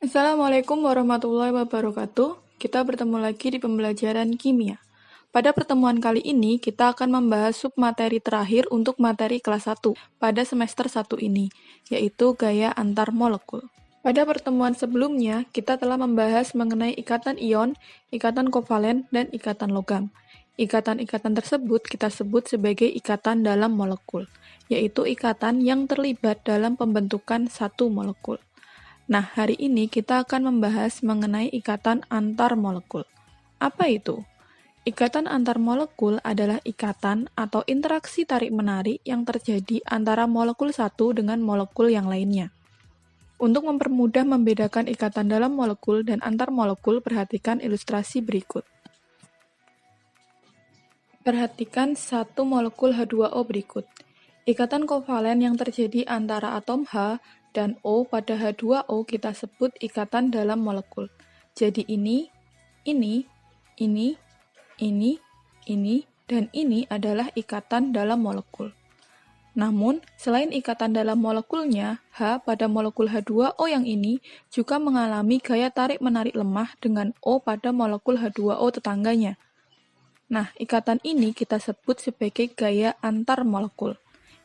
Assalamualaikum warahmatullahi wabarakatuh. Kita bertemu lagi di pembelajaran kimia. Pada pertemuan kali ini, kita akan membahas submateri terakhir untuk materi kelas 1 pada semester 1 ini, yaitu gaya antar molekul. Pada pertemuan sebelumnya, kita telah membahas mengenai ikatan ion, ikatan kovalen, dan ikatan logam. Ikatan-ikatan tersebut kita sebut sebagai ikatan dalam molekul, yaitu ikatan yang terlibat dalam pembentukan satu molekul. Nah, hari ini kita akan membahas mengenai ikatan antar molekul. Apa itu? Ikatan antar molekul adalah ikatan atau interaksi tarik-menarik yang terjadi antara molekul satu dengan molekul yang lainnya. Untuk mempermudah membedakan ikatan dalam molekul dan antar molekul, perhatikan ilustrasi berikut. Perhatikan satu molekul H2O berikut. Ikatan kovalen yang terjadi antara atom H dan O pada H2O kita sebut ikatan dalam molekul. Jadi ini, ini, dan ini adalah ikatan dalam molekul. Namun, selain ikatan dalam molekulnya, H pada molekul H2O yang ini juga mengalami gaya tarik-menarik lemah dengan O pada molekul H2O tetangganya. Nah, ikatan ini kita sebut sebagai gaya antar molekul.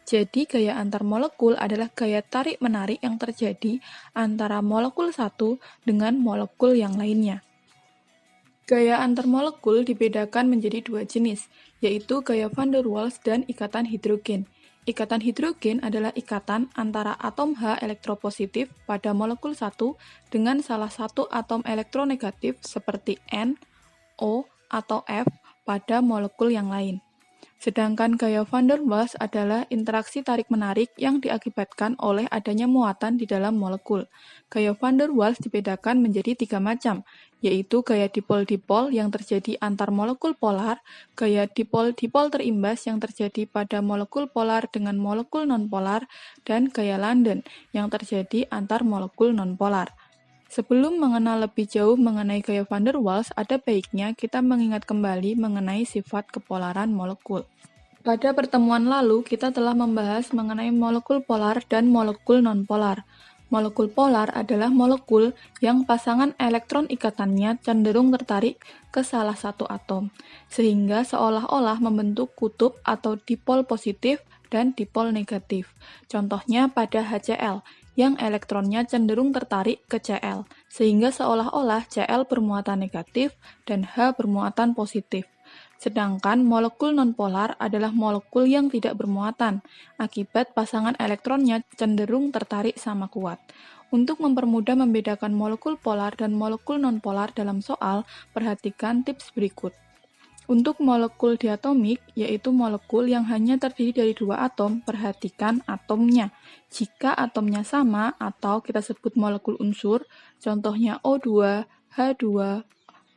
Jadi, gaya antar molekul adalah gaya tarik-menarik yang terjadi antara molekul satu dengan molekul yang lainnya. Gaya antar molekul dibedakan menjadi dua jenis, yaitu gaya van der Waals dan ikatan hidrogen. Ikatan hidrogen adalah ikatan antara atom H elektropositif pada molekul 1 dengan salah satu atom elektronegatif seperti N, O, atau F pada molekul yang lain. Sedangkan gaya van der Waals adalah interaksi tarik-menarik yang diakibatkan oleh adanya muatan di dalam molekul. Gaya van der Waals dibedakan menjadi tiga macam, yaitu gaya dipol-dipol yang terjadi antar molekul polar, gaya dipol-dipol terimbas yang terjadi pada molekul polar dengan molekul nonpolar, dan gaya London yang terjadi antar molekul nonpolar. Sebelum mengenal lebih jauh mengenai gaya van der Waals, ada baiknya kita mengingat kembali mengenai sifat kepolaran molekul. Pada pertemuan lalu, kita telah membahas mengenai molekul polar dan molekul nonpolar. Molekul polar adalah molekul yang pasangan elektron ikatannya cenderung tertarik ke salah satu atom, sehingga seolah-olah membentuk kutub atau dipol positif dan dipol negatif. Contohnya pada HCl, yang elektronnya cenderung tertarik ke Cl, sehingga seolah-olah Cl bermuatan negatif dan H bermuatan positif. Sedangkan molekul nonpolar adalah molekul yang tidak bermuatan, akibat pasangan elektronnya cenderung tertarik sama kuat. Untuk mempermudah membedakan molekul polar dan molekul nonpolar dalam soal, perhatikan tips berikut. Untuk molekul diatomik, yaitu molekul yang hanya terdiri dari dua atom, perhatikan atomnya. Jika atomnya sama atau kita sebut molekul unsur, contohnya O2, H2,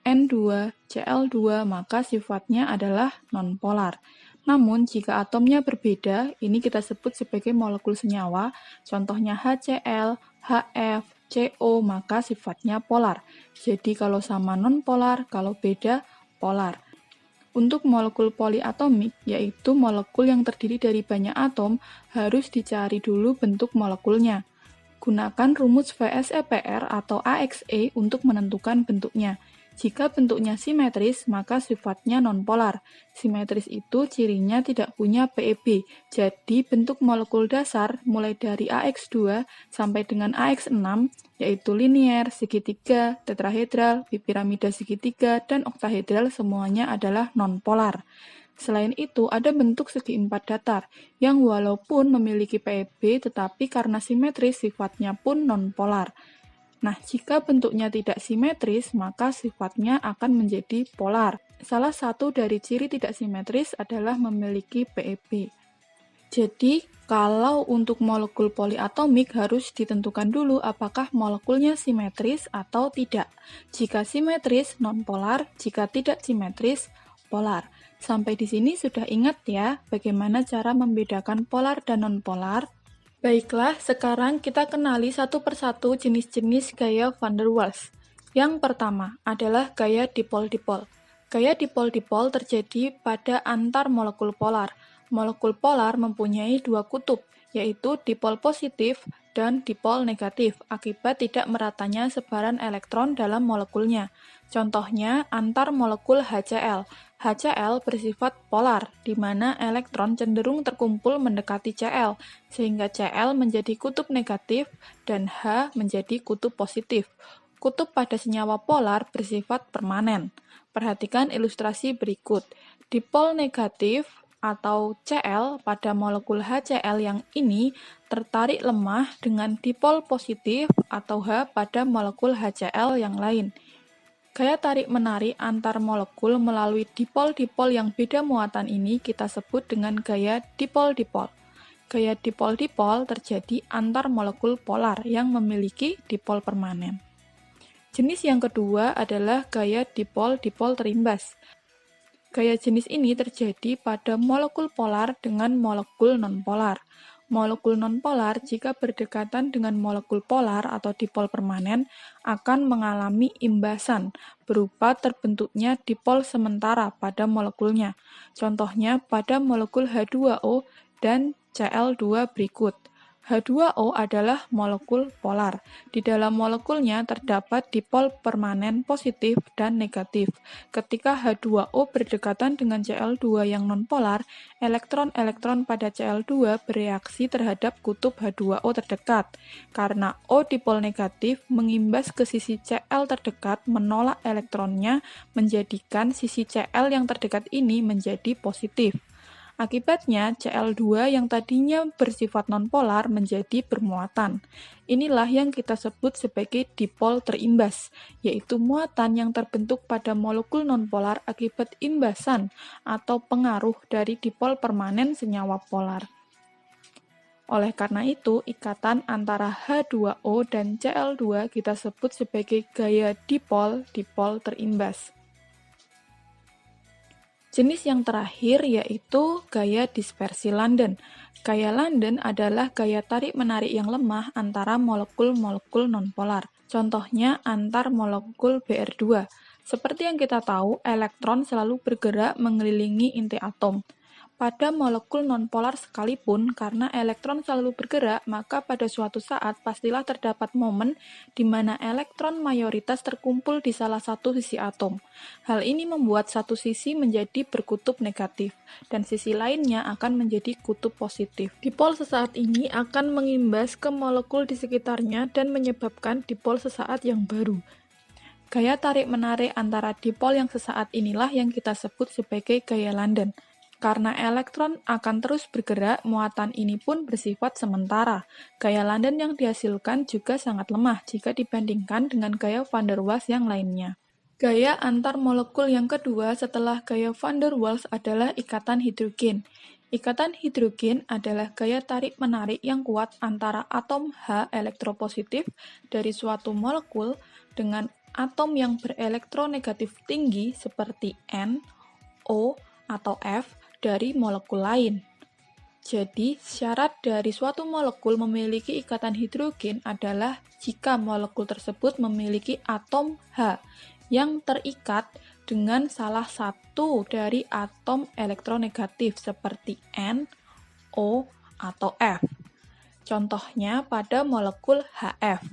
N2, Cl2, maka sifatnya adalah nonpolar. Namun, jika atomnya berbeda, ini kita sebut sebagai molekul senyawa, contohnya HCl, HF, CO, maka sifatnya polar. Jadi, kalau sama nonpolar, kalau beda, polar. Untuk molekul poliatomik, yaitu molekul yang terdiri dari banyak atom, harus dicari dulu bentuk molekulnya. Gunakan rumus VSEPR atau AXE untuk menentukan bentuknya. Jika bentuknya simetris, maka sifatnya nonpolar. Simetris itu cirinya tidak punya PEB, jadi bentuk molekul dasar mulai dari AX2 sampai dengan AX6, yaitu linier, segitiga, tetrahedral, bipiramida segitiga, dan oktahedral semuanya adalah nonpolar. Selain itu, ada bentuk segi empat datar, yang walaupun memiliki PEB, tetapi karena simetris sifatnya pun nonpolar. Nah, jika bentuknya tidak simetris, maka sifatnya akan menjadi polar. Salah satu dari ciri tidak simetris adalah memiliki PEB. Jadi, kalau untuk molekul poliatomik harus ditentukan dulu apakah molekulnya simetris atau tidak. Jika simetris, nonpolar, jika tidak simetris, polar. Sampai di sini sudah ingat ya bagaimana cara membedakan polar dan nonpolar? Baiklah, sekarang kita kenali satu persatu jenis-jenis gaya van der Waals. Yang pertama adalah gaya dipol-dipol. Gaya dipol-dipol terjadi pada antar molekul polar. Molekul polar mempunyai dua kutub, yaitu dipol positif dan dipol negatif akibat tidak meratanya sebaran elektron dalam molekulnya. Contohnya antar molekul HCl. HCl bersifat polar, di mana elektron cenderung terkumpul mendekati Cl, sehingga Cl menjadi kutub negatif dan H menjadi kutub positif. Kutub pada senyawa polar bersifat permanen. Perhatikan ilustrasi berikut. Dipol negatif atau Cl pada molekul HCl yang ini tertarik lemah dengan dipol positif atau H pada molekul HCl yang lain. Gaya tarik-menarik antar molekul melalui dipol-dipol yang beda muatan ini kita sebut dengan gaya dipol-dipol. Gaya dipol-dipol terjadi antar molekul polar yang memiliki dipol permanen. Jenis yang kedua adalah gaya dipol-dipol terimbas. Gaya jenis ini terjadi pada molekul polar dengan molekul nonpolar. Molekul nonpolar jika berdekatan dengan molekul polar atau dipol permanen akan mengalami imbasan berupa terbentuknya dipol sementara pada molekulnya. Contohnya pada molekul H2O dan Cl2 berikut. H2O adalah molekul polar. Di dalam molekulnya terdapat dipol permanen positif dan negatif. Ketika H2O berdekatan dengan Cl2 yang nonpolar, elektron-elektron pada Cl2 bereaksi terhadap kutub H2O terdekat. Karena O dipol negatif mengimbas ke sisi Cl terdekat menolak elektronnya, menjadikan sisi Cl yang terdekat ini menjadi positif. Akibatnya, Cl2 yang tadinya bersifat nonpolar menjadi bermuatan. Inilah yang kita sebut sebagai dipol terimbas, yaitu muatan yang terbentuk pada molekul nonpolar akibat imbasan atau pengaruh dari dipol permanen senyawa polar. Oleh karena itu, ikatan antara H2O dan Cl2 kita sebut sebagai gaya dipol-dipol terimbas. Jenis yang terakhir yaitu gaya dispersi London. Gaya London adalah gaya tarik-menarik yang lemah antara molekul-molekul nonpolar. Contohnya antar molekul Br2. Seperti yang kita tahu, elektron selalu bergerak mengelilingi inti atom. Pada molekul nonpolar sekalipun, karena elektron selalu bergerak, maka pada suatu saat pastilah terdapat momen di mana elektron mayoritas terkumpul di salah satu sisi atom. Hal ini membuat satu sisi menjadi berkutub negatif, dan sisi lainnya akan menjadi kutub positif. Dipol sesaat ini akan mengimbas ke molekul di sekitarnya dan menyebabkan dipol sesaat yang baru. Gaya tarik-menarik antara dipol yang sesaat inilah yang kita sebut sebagai gaya London. Karena elektron akan terus bergerak, muatan ini pun bersifat sementara. Gaya London yang dihasilkan juga sangat lemah jika dibandingkan dengan gaya van der Waals yang lainnya. Gaya antar molekul yang kedua setelah gaya van der Waals adalah ikatan hidrogen. Ikatan hidrogen adalah gaya tarik-menarik yang kuat antara atom H elektropositif dari suatu molekul dengan atom yang berelektronegatif tinggi seperti N, O, atau F dari molekul lain. Jadi, syarat dari suatu molekul memiliki ikatan hidrogen adalah jika molekul tersebut memiliki atom H yang terikat dengan salah satu dari atom elektronegatif seperti N, O, atau F. Contohnya pada molekul HF.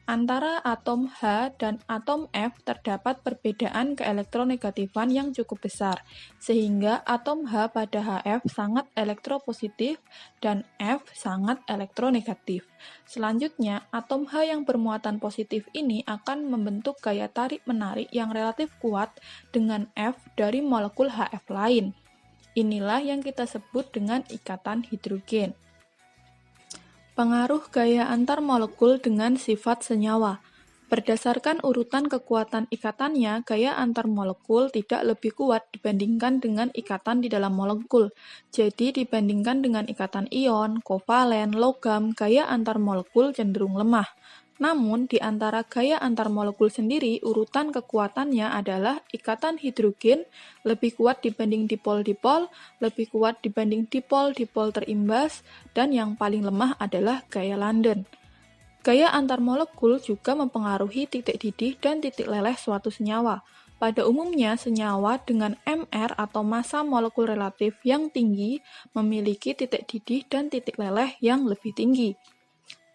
Antara atom H dan atom F terdapat perbedaan keelektronegatifan yang cukup besar, sehingga atom H pada HF sangat elektropositif dan F sangat elektronegatif. Selanjutnya, atom H yang bermuatan positif ini akan membentuk gaya tarik-menarik yang relatif kuat dengan F dari molekul HF lain. Inilah yang kita sebut dengan ikatan hidrogen. Pengaruh gaya antar molekul dengan sifat senyawa. Berdasarkan urutan kekuatan ikatannya, gaya antar molekul tidak lebih kuat dibandingkan dengan ikatan di dalam molekul. Jadi, dibandingkan dengan ikatan ion, kovalen, logam, gaya antar molekul cenderung lemah. Namun, di antara gaya antar molekul sendiri, urutan kekuatannya adalah ikatan hidrogen lebih kuat dibanding dipol-dipol, lebih kuat dibanding dipol-dipol terimbas, dan yang paling lemah adalah gaya London. Gaya antar molekul juga mempengaruhi titik didih dan titik leleh suatu senyawa. Pada umumnya, senyawa dengan MR atau massa molekul relatif yang tinggi memiliki titik didih dan titik leleh yang lebih tinggi.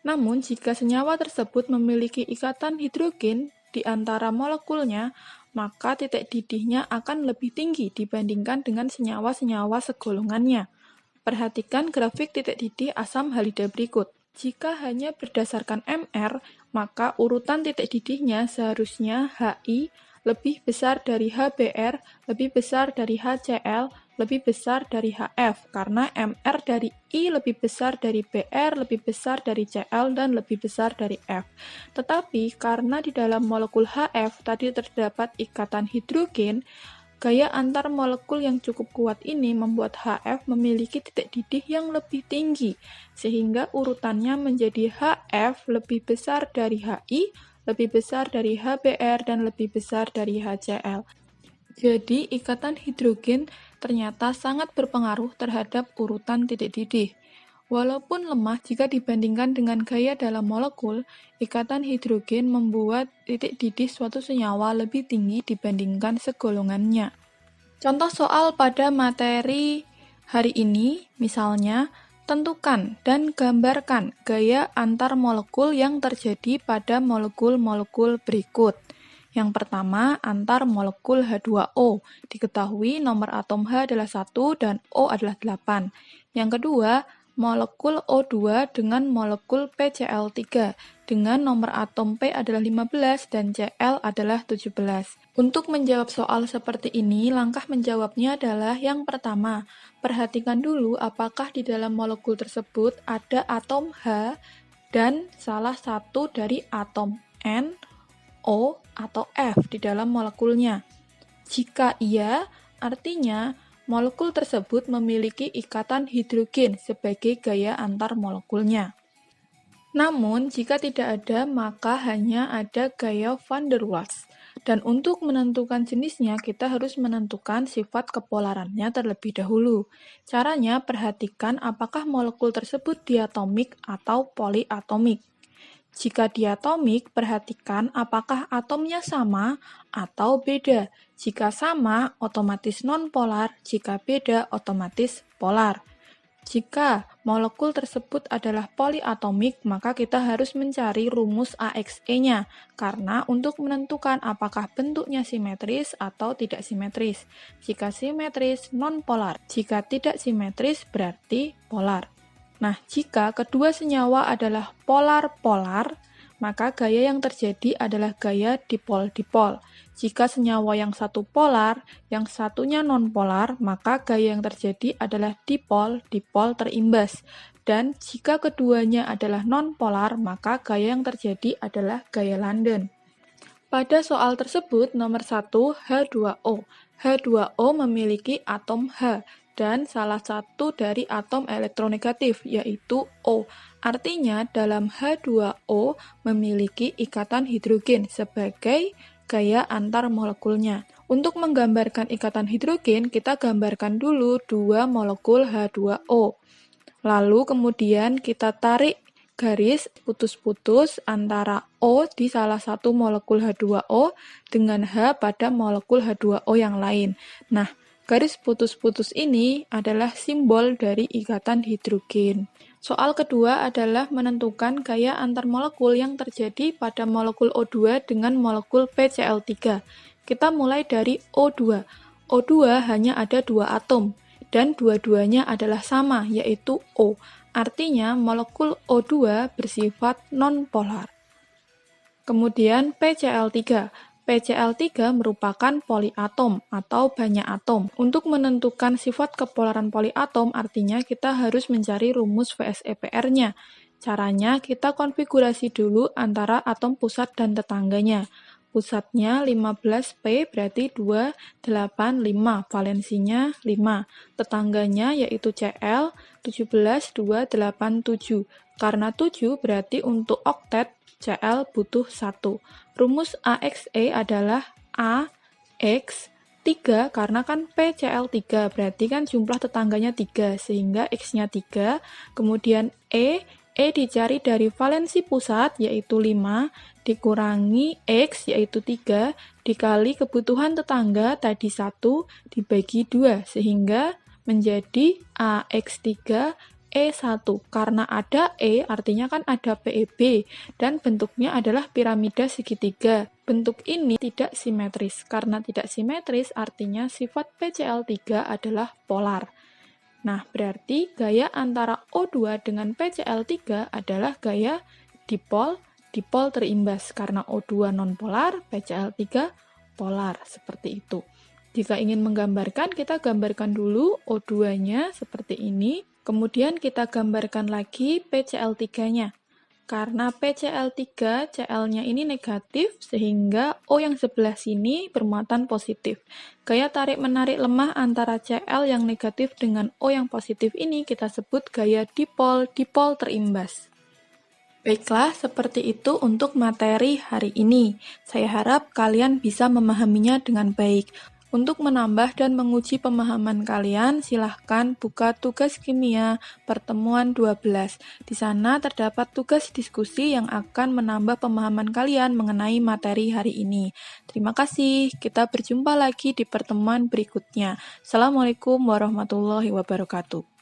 Namun, jika senyawa tersebut memiliki ikatan hidrogen di antara molekulnya, maka titik didihnya akan lebih tinggi dibandingkan dengan senyawa-senyawa segolongannya. Perhatikan grafik titik didih asam halida berikut. Jika hanya berdasarkan MR, maka urutan titik didihnya seharusnya HI lebih besar dari HBr, lebih besar dari HCl, lebih besar dari HF, karena MR dari I lebih besar dari Br, lebih besar dari Cl, dan lebih besar dari F. Tetapi karena di dalam molekul HF tadi terdapat ikatan hidrogen, gaya antar molekul yang cukup kuat ini membuat HF memiliki titik didih yang lebih tinggi, sehingga urutannya menjadi HF lebih besar dari HI, lebih besar dari HBr, dan lebih besar dari HCl. Jadi, ikatan hidrogen ternyata sangat berpengaruh terhadap urutan titik didih. Walaupun lemah jika dibandingkan dengan gaya dalam molekul, ikatan hidrogen membuat titik didih suatu senyawa lebih tinggi dibandingkan segolongannya. Contoh soal pada materi hari ini, misalnya, tentukan dan gambarkan gaya antar molekul yang terjadi pada molekul-molekul berikut. Yang pertama, antar molekul H2O. Diketahui nomor atom H adalah 1 dan O adalah 8. Yang kedua, molekul O2 dengan molekul PCl3 dengan nomor atom P adalah 15 dan Cl adalah 17. Untuk menjawab soal seperti ini, langkah menjawabnya adalah yang pertama, perhatikan dulu apakah di dalam molekul tersebut ada atom H dan salah satu dari atom N, O, atau F di dalam molekulnya. Jika iya, artinya molekul tersebut memiliki ikatan hidrogen sebagai gaya antar molekulnya. Namun, jika tidak ada, maka hanya ada gaya van der Waals. Dan untuk menentukan jenisnya, kita harus menentukan sifat kepolarannya terlebih dahulu. Caranya, perhatikan apakah molekul tersebut diatomik atau poliatomik. Jika diatomik, perhatikan apakah atomnya sama atau beda. Jika sama, otomatis nonpolar. Jika beda, otomatis polar. Jika molekul tersebut adalah poliatomik, maka kita harus mencari rumus AXE-nya, karena untuk menentukan apakah bentuknya simetris atau tidak simetris. Jika simetris, nonpolar. Jika tidak simetris, berarti polar. Nah, jika kedua senyawa adalah polar-polar, maka gaya yang terjadi adalah gaya dipol-dipol. Jika senyawa yang satu polar, yang satunya nonpolar, maka gaya yang terjadi adalah dipol-dipol terimbas. Dan jika keduanya adalah nonpolar, maka gaya yang terjadi adalah gaya London. Pada soal tersebut, nomor 1, H2O. H2O memiliki atom H dan salah satu dari atom elektronegatif, yaitu O. Artinya, dalam H2O memiliki ikatan hidrogen sebagai gaya antar molekulnya. Untuk menggambarkan ikatan hidrogen, kita gambarkan dulu dua molekul H2O. Lalu kemudian kita tarik garis putus-putus antara O di salah satu molekul H2O dengan H pada molekul H2O yang lain. Nah, garis putus-putus ini adalah simbol dari ikatan hidrogen. Soal kedua adalah menentukan gaya antar molekul yang terjadi pada molekul O2 dengan molekul PCl3. Kita mulai dari O2. O2 hanya ada dua atom, dan dua-duanya adalah sama, yaitu O. Artinya, molekul O2 bersifat nonpolar. Kemudian PCl3. PCl3 merupakan poliatom atau banyak atom. Untuk menentukan sifat kepolaran poliatom, artinya kita harus mencari rumus VSEPR-nya. Caranya, kita konfigurasi dulu antara atom pusat dan tetangganya. Pusatnya 15P berarti 285, valensinya 5. Tetangganya yaitu Cl 17287. Karena 7 berarti untuk oktet Cl butuh 1. Rumus AXE adalah AX 3 karena kan PCl3 berarti kan jumlah tetangganya 3 sehingga X-nya 3. Kemudian E dicari dari valensi pusat yaitu 5 dikurangi X yaitu 3 dikali kebutuhan tetangga tadi 1 dibagi 2 sehingga menjadi AX3 E1. Karena ada E, artinya kan ada PEB, dan bentuknya adalah piramida segitiga. Bentuk ini tidak simetris. Karena tidak simetris, artinya sifat PCl3 adalah polar. Nah, berarti gaya antara O2 dengan PCl3 adalah gaya dipol terimbas. Karena O2 nonpolar, PCl3 polar. Seperti itu. Jika ingin menggambarkan, kita gambarkan dulu O2-nya seperti ini. Kemudian kita gambarkan lagi PCl3-nya. Karena PCl3, Cl-nya ini negatif, sehingga O yang sebelah sini bermuatan positif. Gaya tarik-menarik lemah antara Cl yang negatif dengan O yang positif ini kita sebut gaya dipol terimbas. Baiklah, seperti itu untuk materi hari ini. Saya harap kalian bisa memahaminya dengan baik. Untuk menambah dan menguji pemahaman kalian, silahkan buka tugas kimia pertemuan 12. Di sana terdapat tugas diskusi yang akan menambah pemahaman kalian mengenai materi hari ini. Terima kasih, kita berjumpa lagi di pertemuan berikutnya. Assalamualaikum warahmatullahi wabarakatuh.